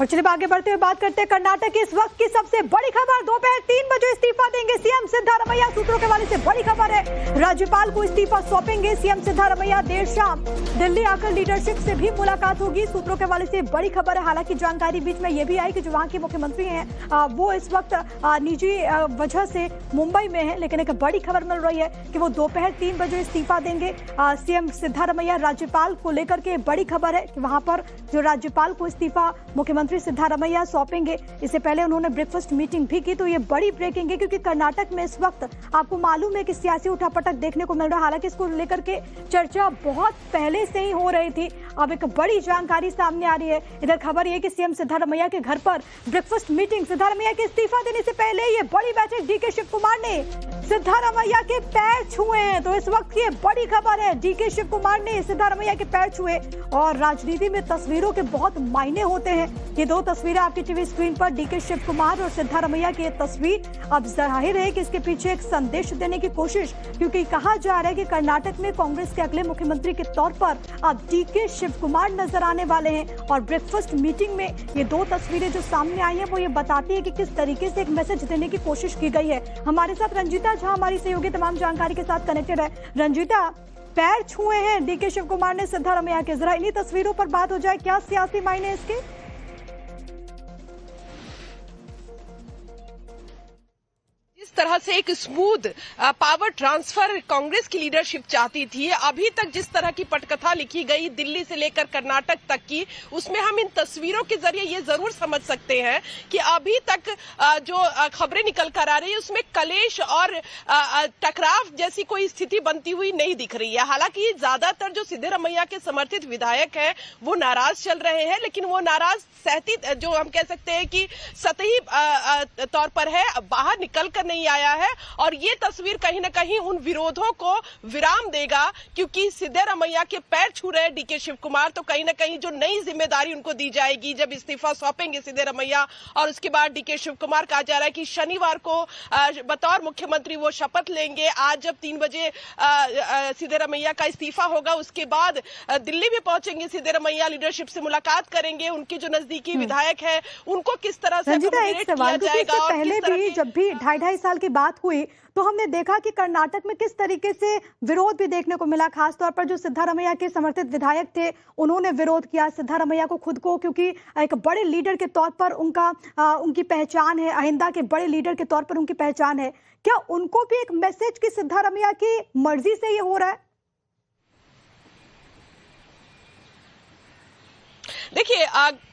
और चलिए आगे बढ़ते हुए बात करते हैं कर्नाटक की इस वक्त की सबसे बड़ी खबर। दोपहर 3 बजे इस्तीफा देंगे सीएम सिद्धारमैया। सूत्रों के हवाले से बड़ी खबर है, राज्यपाल को इस्तीफा सौंपेंगे सीएम सिद्धारमैया। देर शाम दिल्ली आकर लीडरशिप से भी मुलाकात होगी। सूत्रों के हवाले से बड़ी खबर है। हालांकि जानकारी बीच में यह भी आई कि जो वहां के मुख्यमंत्री हैं वो इस वक्त निजी वजह से मुंबई में है, लेकिन एक बड़ी खबर मिल रही है कि वो दोपहर 3 बजे इस्तीफा देंगे सीएम सिद्धारमैया। राज्यपाल को लेकर के बड़ी खबर है कि वहां पर जो राज्यपाल को इस्तीफा मुख्यमंत्री सिद्धारमैया सौंपेंगे। इससे पहले उन्होंने ब्रेकफास्ट मीटिंग भी की। तो ये बड़ी ब्रेकिंग है क्योंकि कर्नाटक में इस वक्त आपको मालूम है कि सियासी उठापटक देखने को मिल रहा है। हालांकि इसको लेकर के चर्चा बहुत पहले से ही हो रही थी, अब एक बड़ी जानकारी सामने आ रही है। इधर खबर ये कि सीएम सिद्धारमैया के घर पर ब्रेकफास्ट मीटिंग, सिद्धारमैया के इस्तीफा देने से पहले ये बड़ी बैठक डीके शिव कुमार ने सिद्धारमैया के पैर छुए हैं। तो इस वक्त ये बड़ी खबर है, डीके शिव कुमार ने सिद्धारमैया के पैर छुए। और राजनीति में तस्वीरों के बहुत मायने होते हैं। ये दो तस्वीरें आपकी टीवी स्क्रीन पर, डीके शिव कुमार और सिद्धारमैया की ये तस्वीर। अब जाहिर है कि इसके पीछे एक संदेश देने की कोशिश, क्योंकि कहा जा रहा है कि कर्नाटक में कांग्रेस के अगले मुख्यमंत्री के तौर पर अब डीके शिव कुमार नजर आने वाले हैं। और ब्रेकफास्ट मीटिंग में ये दो तस्वीरें जो सामने आई हैं वो ये बताती है कि किस तरीके से एक मैसेज देने की कोशिश की गई है। हमारे साथ रंजीता झा हमारी सहयोगी तमाम जानकारी के साथ कनेक्टेड है। रंजीता, पैर छुए हैं डीके शिव कुमार ने सिद्धारमैया के, जरा इन्हीं तस्वीरों पर बात हो जाए, क्या सियासी मायने इसके? इस तरह से एक स्मूथ पावर ट्रांसफर कांग्रेस की लीडरशिप चाहती थी, अभी तक जिस तरह की पटकथा लिखी गई दिल्ली से लेकर कर्नाटक तक की, उसमें हम इन तस्वीरों के जरिए ये जरूर समझ सकते हैं कि अभी तक जो खबरें निकल कर आ रही है उसमें कलेश और टकराव जैसी कोई स्थिति बनती हुई नहीं दिख रही है। हालांकि ज्यादातर जो सिद्धारमैया के समर्थित विधायक हैं वो नाराज चल रहे हैं, लेकिन वो नाराज सहती, जो हम कह सकते हैं कि सतही तौर पर है, बाहर निकल कर नहीं आया है। और ये तस्वीर कहीं ना कहीं उन विरोधों को विराम देगा, क्योंकि सिद्धारमैया के पैर छू रहे डीके शिव कुमार। तो कहीं ना कहीं जो नई जिम्मेदारी उनको दी जाएगी जब इस्तीफा सौंपेंगे सिद्धारमैया, और उसके बाद डीके शिव कुमार, कहा जा रहा है कि शनिवार को बतौर मुख्यमंत्री वो शपथ लेंगे। आज जब 3 बजे सिद्धारमैया का इस्तीफा होगा, उसके बाद दिल्ली भी पहुंचेंगे सिद्धारमैया, लीडरशिप से मुलाकात करेंगे। उनके जो नजदीकी विधायक है उनको किस तरह से किया जाएगा। और पहले भी जब भी 2.5 साल की बात हुई तो हमने देखा कि कर्नाटक में किस तरीके से विरोध भी देखने को मिला। खासतौर पर जो सिद्धारमैया के समर्थित विधायक थे उन्होंने विरोध किया सिद्धारमैया को, खुद को, क्योंकि एक बड़े लीडर के तौर पर उनकी पहचान है, अहिंदा के बड़े लीडर के तौर पर उनकी पहचान है। क्या उनको भी एक मैसेज कि सिद्धारमैया की मर्जी से ये हो रहा है? देखिए,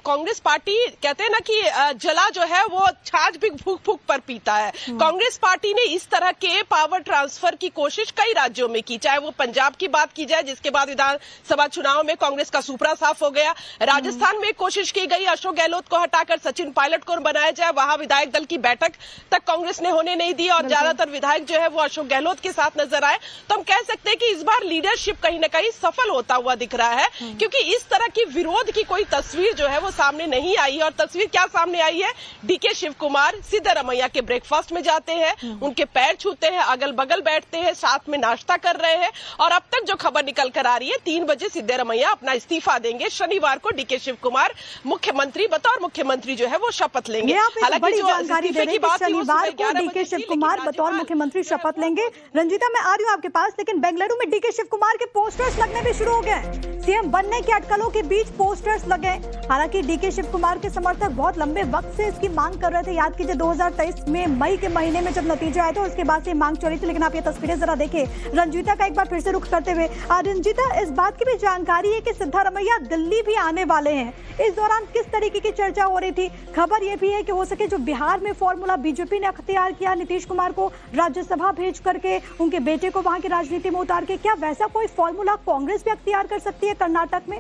कांग्रेस पार्टी कहते हैं ना कि जला जो है वो छाछ भी फूक फूक पर पीता है। कांग्रेस पार्टी ने इस तरह के पावर ट्रांसफर की कोशिश कई राज्यों में की, चाहे वो पंजाब की बात की जाए जिसके बाद विधानसभा चुनाव में कांग्रेस का सुपड़ा साफ हो गया। राजस्थान में कोशिश की गई अशोक गहलोत को हटाकर सचिन पायलट को बनाया जाए, वहां विधायक दल की बैठक तक कांग्रेस ने होने नहीं दी और ज्यादातर विधायक जो है वो अशोक गहलोत के साथ नजर आए। तो हम कह सकते हैं कि इस बार लीडरशिप कहीं ना कहीं सफल होता हुआ दिख रहा है, क्योंकि इस तरह की विरोध की कोई तस्वीर जो है वो सामने नहीं आई है। और तस्वीर क्या सामने आई है, डीके शिव कुमार सिद्धारमैया के ब्रेकफास्ट में जाते हैं, उनके पैर छूते हैं, अगल बगल बैठते हैं, साथ में नाश्ता कर रहे हैं। और अब तक जो खबर निकल कर आ रही है 3 बजे सिद्धारमैया अपना इस्तीफा देंगे, शनिवार को डीके शिव कुमार मुख्यमंत्री, बतौर मुख्यमंत्री जो है वो शपथ लेंगे। हालांकि जो जानकारी दे रहे हैं कि शनिवार को डीके शिव कुमार बतौर मुख्यमंत्री शपथ लेंगे। रंजीता, मैं आ रही हूँ आपके पास, लेकिन बेंगलुरु में डीके शिव कुमार के पोस्टर्स लगने भी शुरू हो गए। सीएम बनने की अटकलों के बीच पोस्टर्स लगे। हालांकि डीके शिव कुमार के समर्थक बहुत लंबे वक्त से इसकी मांग कर रहे थे। याद कीजिए 2023 में मई के महीने में जब नतीजा आया था उसके बाद से मांग चली थी। लेकिन आप ये तस्वीरें जरा देखिए रंजीता का एक बार फिर से रुख करते हुए। रंजीता, इस बात की भी जानकारी है कि सिद्धारमैया दिल्ली भी आने वाले हैं। इस दौरान किस तरीके की चर्चा हो रही थी? खबर यह भी है कि हो सके जो बिहार में फॉर्मूला बीजेपी ने अख्तियार किया, नीतीश कुमार को राज्यसभा भेज करके उनके बेटे को वहां की राजनीति में उतार के, क्या वैसा कोई फॉर्मूला कांग्रेस भी अख्तियार कर सकती है कर्नाटक में?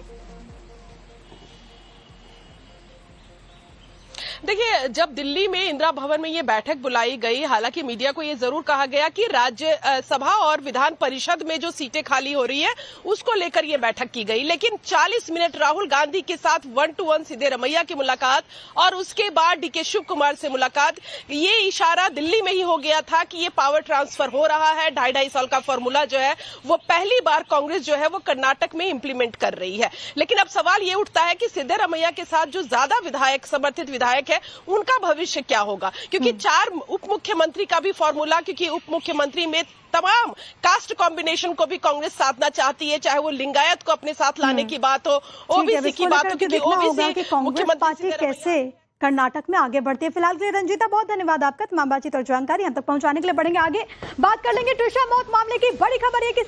देखिए, जब दिल्ली में इंदिरा भवन में ये बैठक बुलाई गई, हालांकि मीडिया को ये जरूर कहा गया कि राज्य सभा और विधान परिषद में जो सीटें खाली हो रही है उसको लेकर ये बैठक की गई, लेकिन 40 मिनट राहुल गांधी के साथ 1-to-1 सिद्धरमैया की मुलाकात और उसके बाद डीके शिव कुमार से मुलाकात, ये इशारा दिल्ली में ही हो गया था कि ये पावर ट्रांसफर हो रहा है। 2.5 साल का फॉर्मूला जो है वो पहली बार कांग्रेस जो है वो कर्नाटक में इंप्लीमेंट कर रही है। लेकिन अब सवाल ये उठता है कि सिद्धरमैया के साथ जो ज्यादा विधायक समर्थित विधायक है उनका भविष्य क्या होगा, क्योंकि 4 उप मुख्यमंत्री का भी फॉर्मूला, क्योंकि उप मुख्यमंत्री में तमाम कास्ट कॉम्बिनेशन को भी कांग्रेस साधना चाहती है, चाहे वो लिंगायत को अपने साथ लाने की बात हो, ओबीसी की बात हो, क्योंकि ओबीसी मुख्यमंत्री कैसे कर्नाटक में आगे बढ़ती है। फिलहाल के लिए रंजीता बहुत धन्यवाद आपका तमाम बातचीत और जानकारी हम तक पहुंचाने के लिए। बढ़ेंगे आगे, बात कर लेंगे ट्रिशा मौत मामले की। बड़ी खबर है कि